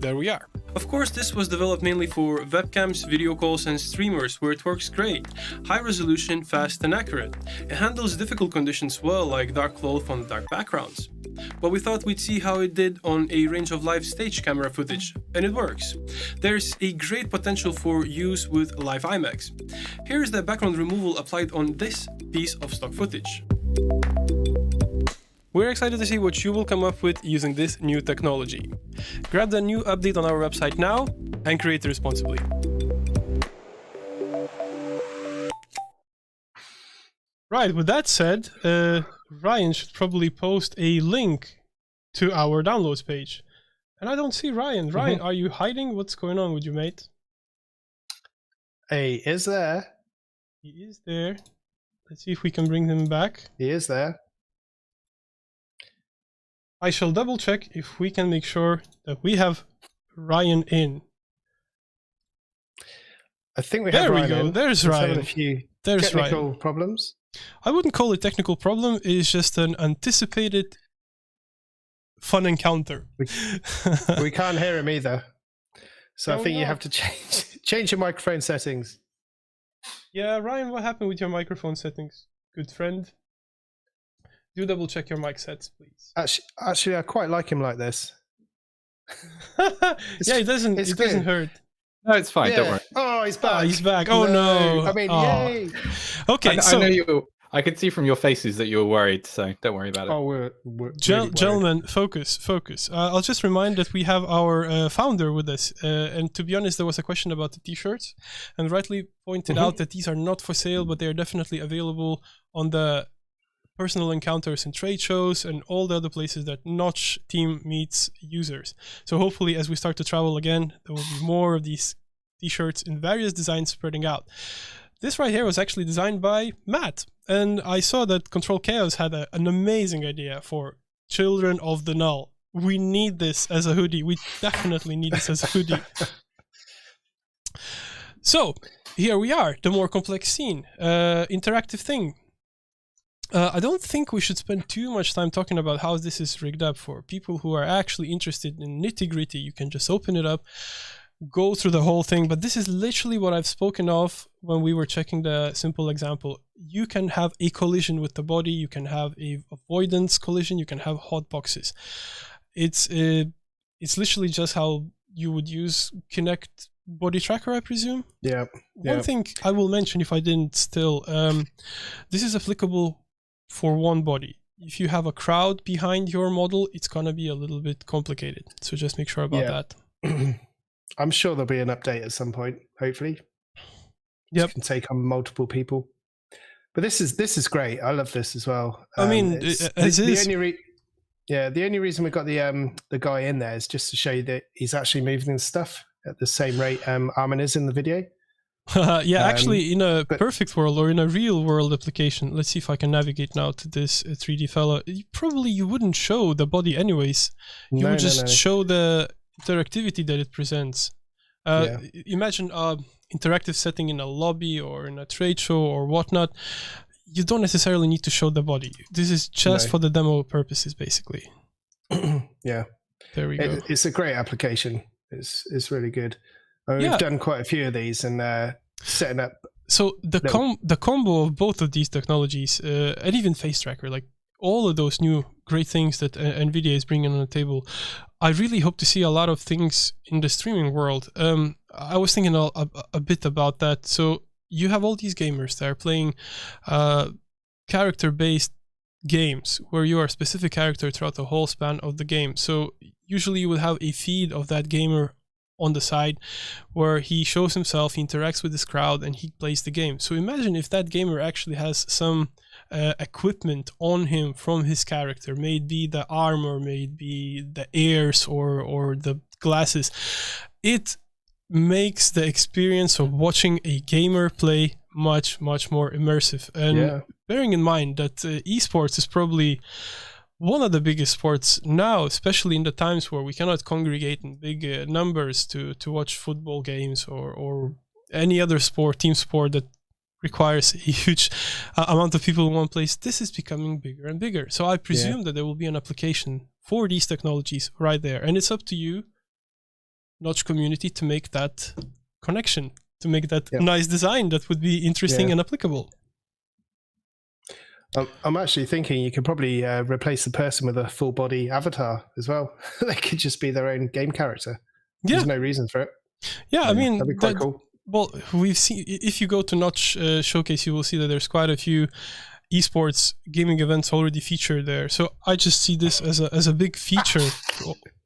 There we are. Of course, this was developed mainly for webcams, video calls, and streamers, where it works great. High resolution, fast, and accurate. It handles difficult conditions well, like dark cloth on dark backgrounds. But we thought we'd see how it did on a range of live stage camera footage, and it works. There's a great potential for use with live IMAX. Here's the background removal applied on this piece of stock footage. We're excited to see what you will come up with using this new technology. Grab the new update on our website now and create responsibly. Right, with that said, Ryan should probably post a link to our downloads page. And I don't see Ryan. Ryan, are you hiding? What's going on with you, mate? He is there. He is there. Let's see if we can bring him back. He is there. I shall double check if we can make sure that we have Ryan in. I think we have Ryan. There we go. There's Ryan. A few There's technical Ryan. problems. I wouldn't call it technical problem. It's just an anticipated fun encounter. We can't hear him either. So Oh, I think you no. have to change your microphone settings. Yeah, Ryan, what happened with your microphone settings? Good friend. Do double check your mic sets, please. Actually, I quite like him like this. Yeah, it doesn't good. hurt. No, it's fine. Don't worry. Oh, he's back. Ah, he's back. Oh no. I mean, Oh. yay. Okay, I so know you. I could see from your faces that you were worried, so don't worry about it. Oh, we're really worried. gentlemen, focus. I'll just remind that we have our founder with us. And to be honest, there was a question about the t-shirts, and rightly pointed out that these are not for sale, but they are definitely available on the personal encounters and trade shows and all the other places that Notch team meets users. So hopefully, as we start to travel again, there will be more of these t-shirts in various designs spreading out. This right here was actually designed by Matt, and I saw that Control Chaos had an amazing idea for Children of the Null. We need this as a hoodie. We definitely need this as a hoodie. So here we are, the more complex scene, interactive thing. I don't think we should spend too much time talking about how this is rigged up. For people who are actually interested in nitty-gritty, you can just open it up, go through the whole thing. But this is literally what I've spoken of when we were checking the simple example. You can have a collision with the body, you can have a avoidance collision, you can have hot boxes. It's literally just how you would use Kinect body tracker, I presume. Yeah. One thing I will mention, if I didn't still, this is applicable for one body. If you have a crowd behind your model, it's gonna be a little bit complicated. So just make sure about that. I'm sure there'll be an update at some point, hopefully. Yep. You can take on multiple people. But this is great. I love this as well. I mean, the only reason we got the guy in there is just to show you that he's actually moving the stuff at the same rate Armin is in the video. Actually, in a perfect world or in a real world application, let's see if I can navigate now to this 3D fella. You wouldn't show the body anyways. You would just show the interactivity that it presents. Imagine interactive setting in a lobby or in a trade show or whatnot. You don't necessarily need to show the body. This is just for the demo purposes, basically. Yeah. There we go. It's a great application. It's really good. We've done quite a few of these and setting up. So the combo of both of these technologies, and even Face Tracker, like all of those new great things that NVIDIA is bringing on the table, I really hope to see a lot of things in the streaming world. I was thinking a bit about that. So you have all these gamers that are playing character-based games where you are a specific character throughout the whole span of the game. So usually you will have a feed of that gamer on the side where he shows himself, he interacts with his crowd, and he plays the game. So imagine if that gamer actually has some equipment on him from his character, may it be the armor, may it be the ears or the glasses. It makes the experience of watching a gamer play much, much more immersive. And bearing in mind that esports is probably one of the biggest sports now, especially in the times where we cannot congregate in big numbers to watch football games or any other sport, team sport that requires a huge amount of people in one place. This is becoming bigger and bigger. So I presume that there will be an application for these technologies right there. And it's up to you Notch community to make that connection, to make that nice design that would be interesting and applicable. I'm actually thinking you could probably replace the person with a full body avatar as well. They could just be their own game character. There's no reason for it. Yeah, I mean, that'd be quite cool. Well, we've seen, if you go to Notch Showcase, you will see that there's quite a few esports gaming events already featured there. So I just see this as a big feature.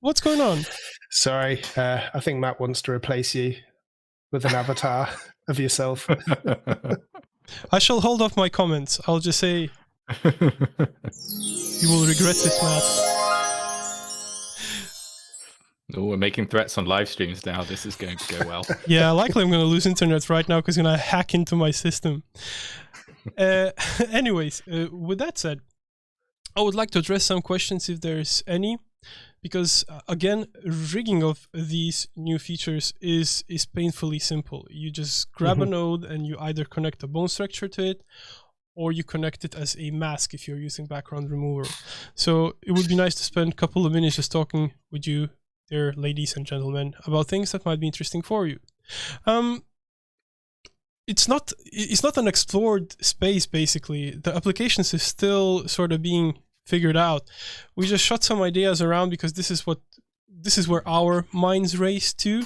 What's going on? Sorry, I think Matt wants to replace you with an avatar of yourself. I shall hold off my comments. I'll just say you will regret it, Matt. Oh, we're making threats on live streams now. This is going to go well. Yeah, likely I'm going to lose internet right now because I'm going to hack into my system. Anyways, with that said, I would like to address some questions if there's any. Because again, rigging of these new features is painfully simple. You just grab a node and you either connect a bone structure to it, or you connect it as a mask if you're using background remover. So it would be nice to spend a couple of minutes just talking with you, dear ladies and gentlemen, about things that might be interesting for you. It's not an explored space, basically. The applications is still sort of being figured out. We just shot some ideas around because this is where our minds race to.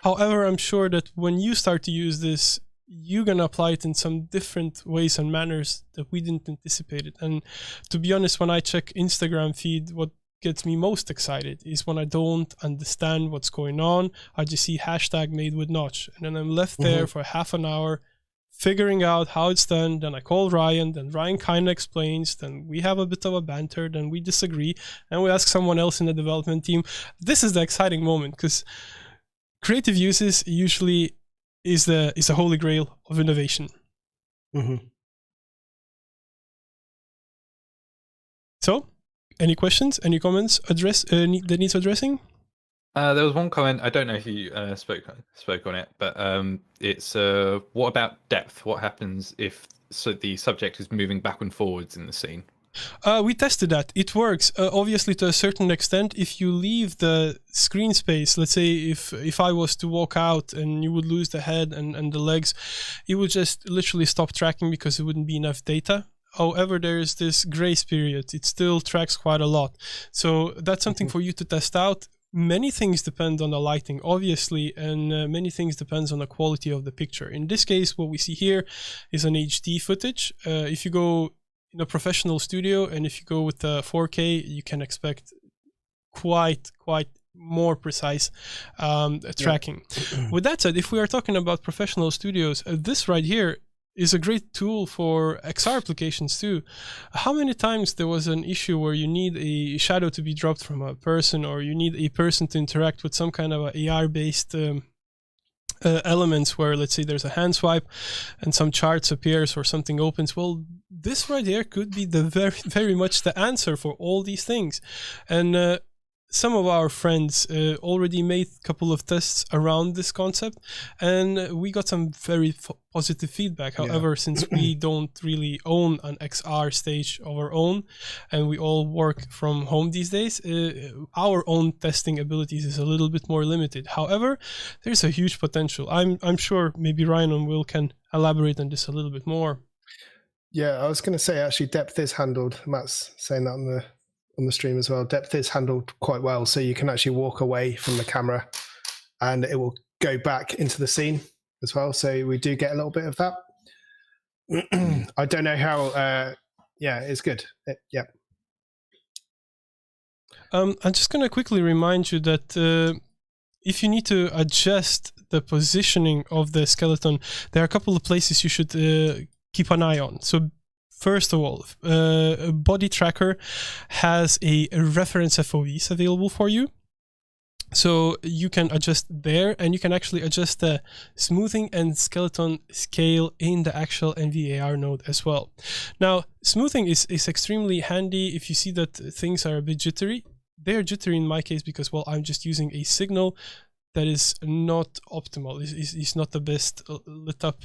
However, I'm sure that when you start to use this, you're gonna apply it in some different ways and manners that we didn't anticipate it. And to be honest, when I check Instagram feed, what gets me most excited is when I don't understand what's going on. I just see hashtag made with Notch, and then I'm left there for half an hour figuring out how it's done. Then I call Ryan, then Ryan kind of explains, then we have a bit of a banter, then we disagree, and we ask someone else in the development team. This is the exciting moment, because creative uses usually is the holy grail of innovation. So, any questions, any comments that needs addressing? There was one comment, I don't know if you spoke on it, but it's what about depth? What happens if the subject is moving back and forwards in the scene? We tested that. It works, obviously, to a certain extent. If you leave the screen space, let's say if I was to walk out and you would lose the head and the legs, it would just literally stop tracking because it wouldn't be enough data. However, there's this grace period. It still tracks quite a lot. So that's something for you to test out. Many things depend on the lighting, obviously, and many things depends on the quality of the picture. In this case, what we see here is an HD footage. If you go in a professional studio and if you go with 4K, you can expect quite more precise tracking. With that said, if we are talking about professional studios, this right here is a great tool for XR applications too. How many times there was an issue where you need a shadow to be dropped from a person, or you need a person to interact with some kind of a AR-based elements where, let's say, there's a hand swipe and some charts appears or something opens. Well, this right here could be the very much the answer for all these things. And some of our friends already made a couple of tests around this concept, and we got some very positive feedback. However, since we don't really own an XR stage of our own, and we all work from home these days, our own testing abilities is a little bit more limited. However, there's a huge potential. I'm sure maybe Ryan and Will can elaborate on this a little bit more. Yeah, I was going to say, actually, depth is handled. Matt's saying that on the stream as well. Depth is handled quite well, so you can actually walk away from the camera and it will go back into the scene as well. So we do get a little bit of that. I don't know how. It's good. I'm just going to quickly remind you that if you need to adjust the positioning of the skeleton, there are a couple of places you should keep an eye on. So first of all, Body Tracker has a reference FOVs available for you. So you can adjust there, and you can actually adjust the smoothing and skeleton scale in the actual NVAR node as well. Now, smoothing is extremely handy if you see that things are a bit jittery. They're jittery in my case because, well, I'm just using a signal that is not optimal. It's not the best lit up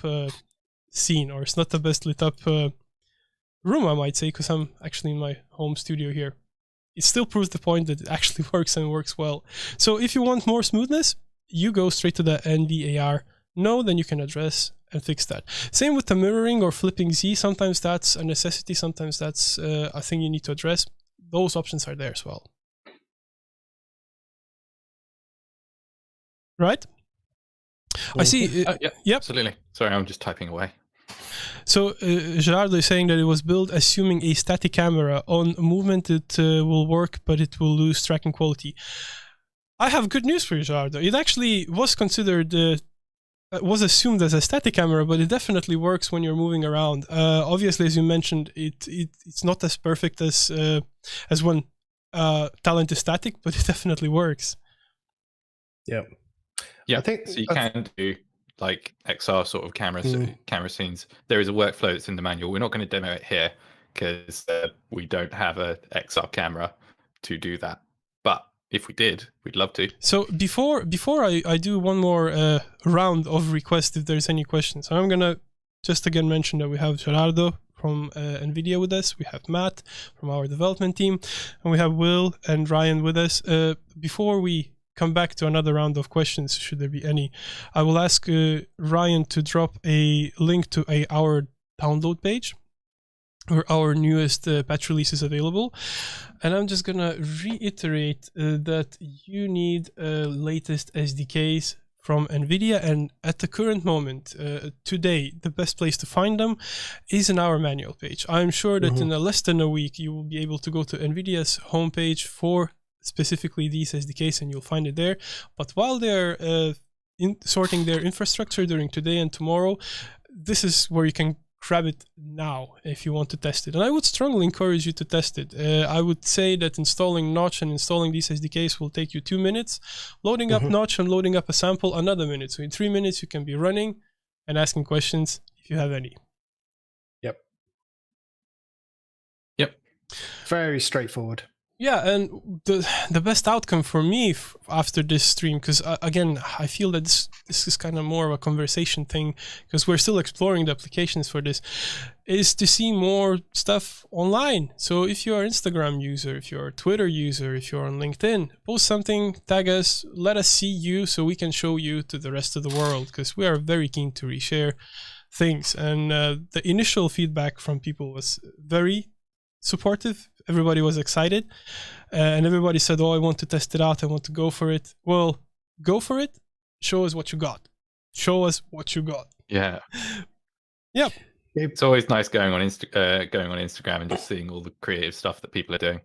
scene, or it's not the best lit up room, I might say, because I'm actually in my home studio here. It still proves the point that it actually works and works well. So if you want more smoothness, you go straight to the NVAR node, then you can address and fix that. Same with the mirroring or flipping Z. Sometimes that's a necessity. Sometimes that's a thing you need to address. Those options are there as well. Right? I see. Yeah, absolutely. Sorry, I'm just typing away. So Gerardo is saying that it was built assuming a static camera. On movement, it will work, but it will lose tracking quality. I have good news for you, Gerardo. It actually was considered, was assumed as a static camera, but it definitely works when you're moving around. Obviously, as you mentioned, it's not as perfect as when Talent is static, but it definitely works. Yeah. Yeah, I think so you can do like XR sort of camera scenes. There is a workflow that's in the manual. We're not going to demo it here because we don't have a XR camera to do that. But if we did, we'd love to. So before I do one more round of requests, if there's any questions, I'm going to just again mention that we have Gerardo from NVIDIA with us. We have Matt from our development team, and we have Will and Ryan with us. Before we come back to another round of questions, should there be any, I will ask Ryan to drop a link to our download page where our newest patch release is available. And I'm just gonna reiterate that you need latest SDKs from NVIDIA, and at the current moment, today, the best place to find them is in our manual page. I'm sure that in less than a week, you will be able to go to NVIDIA's homepage for specifically these SDKs, and you'll find it there. But while they're sorting their infrastructure during today and tomorrow, this is where you can grab it now if you want to test it. And I would strongly encourage you to test it. I would say that installing Notch and installing these SDKs will take you 2 minutes. Loading up Notch and loading up a sample, another minute. So in 3 minutes, you can be running and asking questions if you have any. Yep. Very straightforward. Yeah, and the best outcome for me after this stream, because again, I feel that this is kind of more of a conversation thing, because we're still exploring the applications for this, is to see more stuff online. So if you're an Instagram user, if you're a Twitter user, if you're on LinkedIn, post something, tag us, let us see you so we can show you to the rest of the world, because we are very keen to reshare things. And the initial feedback from people was very supportive. Everybody was excited, and everybody said, oh, I want to test it out, I want to go for it. Well, go for it. Show us what you got. Show us what you got. Yeah. Yep. It's always nice going on Instagram and just seeing all the creative stuff that people are doing.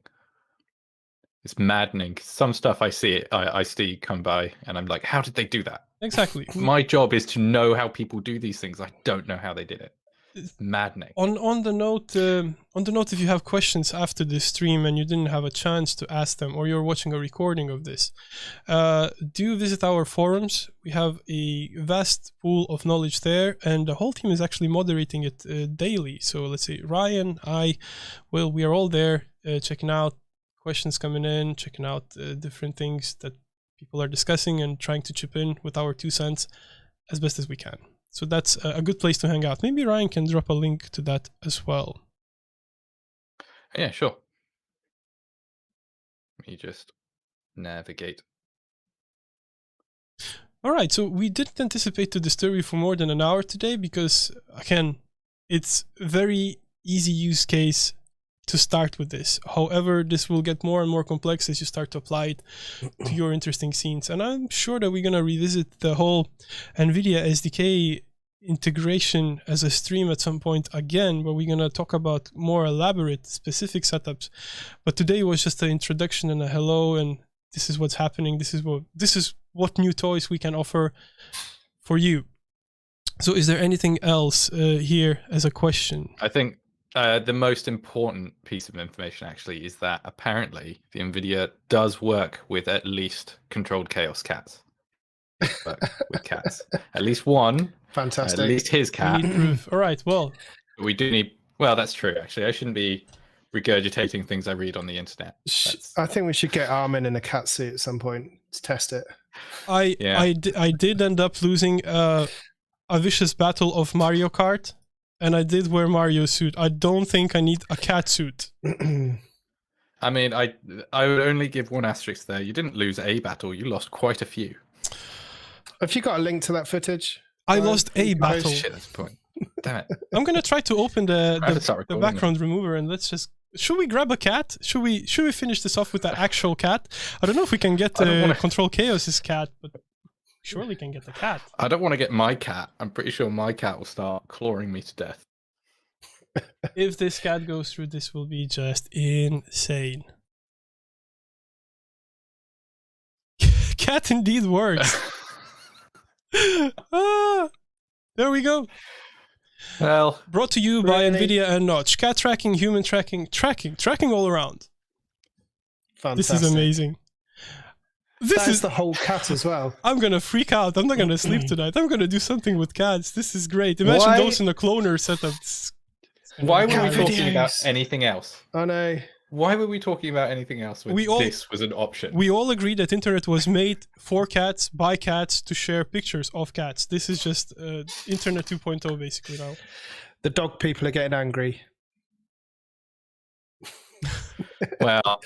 It's maddening. Some stuff I see come by and I'm like, how did they do that? Exactly. My job is to know how people do these things. I don't know how they did it. It's maddening. On the note, if you have questions after this stream and you didn't have a chance to ask them, or you're watching a recording of this, do visit our forums. We have a vast pool of knowledge there, and the whole team is actually moderating it daily. So let's say Ryan, we are all there checking out questions coming in, checking out different things that people are discussing, and trying to chip in with our 2 cents as best as we can. So that's a good place to hang out. Maybe Ryan can drop a link to that as well. Yeah, sure. Let me just navigate. All right, so we didn't anticipate to disturb you for more than an hour today because, again, it's very easy use case to start with this. However, this will get more and more complex as you start to apply it to your interesting scenes. And I'm sure that we're going to revisit the whole NVIDIA SDK integration as a stream at some point again, where we're going to talk about more elaborate specific setups. But today was just an introduction and a hello, and this is what's happening. This is what new toys we can offer for you. So is there anything else here as a question? I think the most important piece of information actually is that apparently the NVIDIA does work with at least controlled chaos cats. With cats. At least one. Fantastic. At least his cat. We need proof. All right, well. We do need... Well, that's true, actually. I shouldn't be regurgitating things I read on the internet. I think we should get Armin in a cat suit at some point to test it. I did end up losing a vicious battle of Mario Kart, and I did wear Mario's suit. I don't think I need a cat suit. I mean, I would only give one asterisk there. You didn't lose a battle. You lost quite a few. Have you got a link to that footage? I lost a battle. Shit, that's the point. Damn it. I'm gonna try to open I have to start the recording background remover, and let's just. Should we grab a cat? Should we finish this off with that actual cat? I don't know if we can get Control Chaos's cat, but surely can get the cat. I don't want to get my cat. I'm pretty sure my cat will start clawing me to death. If this cat goes through, this will be just insane. Cat indeed works. There we go. Well, brought to you by NVIDIA and Notch. Cat tracking, human tracking all around. Fantastic. This is amazing. This is the whole cat as well. I'm gonna freak out. I'm not gonna sleep tonight. I'm gonna do something with cats. This is great. Imagine those in a cloner setup. Why were we talking about anything else? I know. Why were we talking about anything else when this was an option? We all agreed that internet was made for cats, by cats, to share pictures of cats. This is just internet 2.0 basically now. The dog people are getting angry. Well,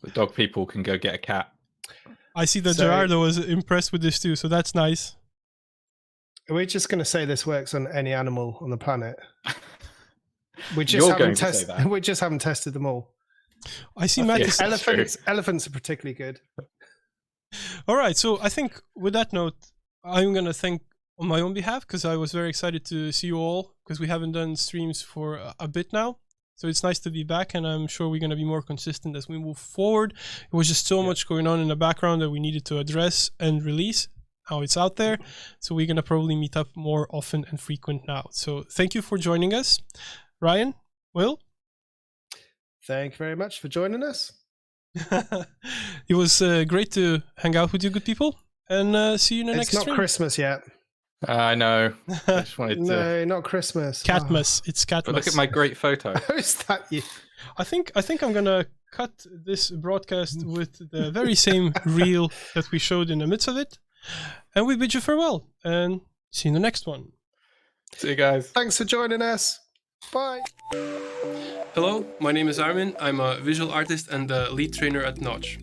the dog people can go get a cat. I see that Gerardo was impressed with this too, so that's nice. We're just going to say this works on any animal on the planet. We just haven't tested them all. I see Matt is elephants are particularly good. All right, so I think with that note, I'm going to thank on my own behalf because I was very excited to see you all because we haven't done streams for a bit now. So it's nice to be back, and I'm sure we're going to be more consistent as we move forward. It was just so much going on in the background that we needed to address and release. Now it's out there, so we're going to probably meet up more often and frequent now. So thank you for joining us. Ryan, Will? Thank you very much for joining us. It was great to hang out with you good people, and see you in the next stream. It's not Christmas yet. I know. I just wanted to... No, not Christmas. Catmas. It's Catmas. But look at my great photo. Is that you? I think I'm gonna cut this broadcast with the very same reel that we showed in the midst of it, and we bid you farewell and see you in the next one. See you guys. Thanks for joining us. Bye. Hello, my name is Armin. I'm a visual artist and the lead trainer at Notch.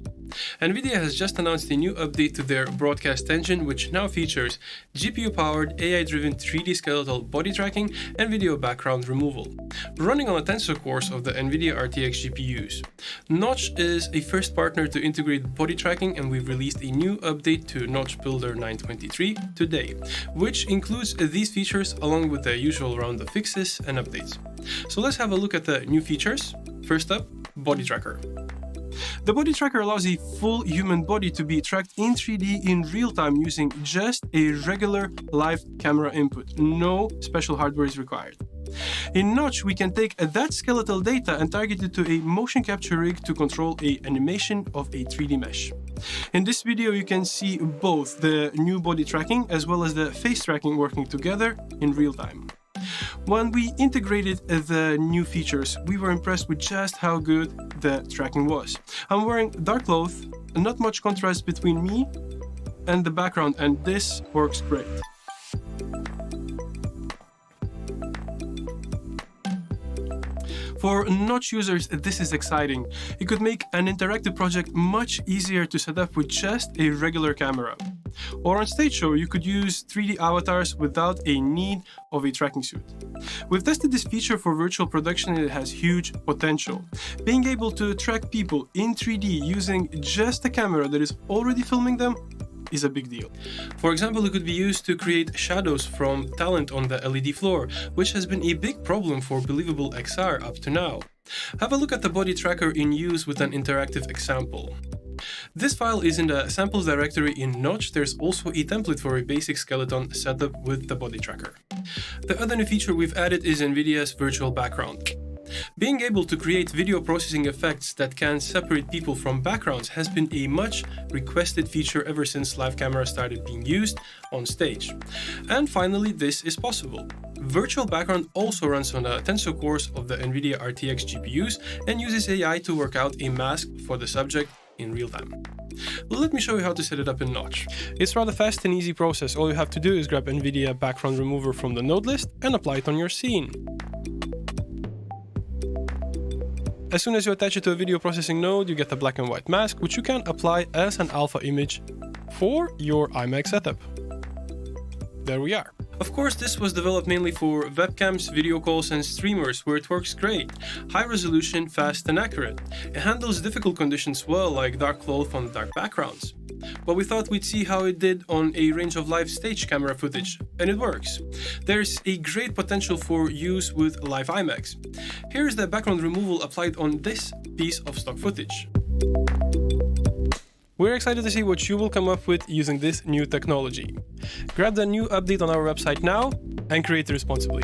NVIDIA has just announced a new update to their broadcast engine, which now features GPU-powered, AI-driven 3D skeletal body tracking and video background removal, running on a tensor cores of the NVIDIA RTX GPUs. Notch is a first partner to integrate body tracking, and we've released a new update to Notch Builder 923 today, which includes these features along with the usual round of fixes and updates. So let's have a look at the new features. First up, Body Tracker. The body tracker allows a full human body to be tracked in 3D in real time using just a regular live camera input. No special hardware is required. In Notch, we can take that skeletal data and target it to a motion capture rig to control an animation of a 3D mesh. In this video, you can see both the new body tracking as well as the face tracking working together in real time. When we integrated the new features, we were impressed with just how good the tracking was. I'm wearing dark clothes, not much contrast between me and the background, and this works great. For Notch users, this is exciting. It could make an interactive project much easier to set up with just a regular camera. Or on stage show, you could use 3D avatars without a need of a tracking suit. We've tested this feature for virtual production and it has huge potential. Being able to track people in 3D using just a camera that is already filming them is a big deal. For example, it could be used to create shadows from talent on the LED floor, which has been a big problem for Believable XR up to now. Have a look at the body tracker in use with an interactive example. This file is in the samples directory in Notch. There's also a template for a basic skeleton setup with the body tracker. The other new feature we've added is NVIDIA's virtual background. Being able to create video processing effects that can separate people from backgrounds has been a much requested feature ever since live cameras started being used on stage. And finally, this is possible. Virtual background also runs on the tensor cores of the NVIDIA RTX GPUs and uses AI to work out a mask for the subject in real time. Let me show you how to set it up in Notch. It's rather fast and easy process. All you have to do is grab NVIDIA background remover from the node list and apply it on your scene. As soon as you attach it to a video processing node, you get a black and white mask, which you can apply as an alpha image for your IMAX setup. there we are. Of course, this was developed mainly for webcams, video calls, and streamers, where it works great. High resolution, fast, and accurate. It handles difficult conditions well, like dark cloth on dark backgrounds. But we thought we'd see how it did on a range of live stage camera footage, and it works. There's a great potential for use with live IMAX. Here's the background removal applied on this piece of stock footage. We're excited to see what you will come up with using this new technology. Grab the new update on our website now and create responsibly.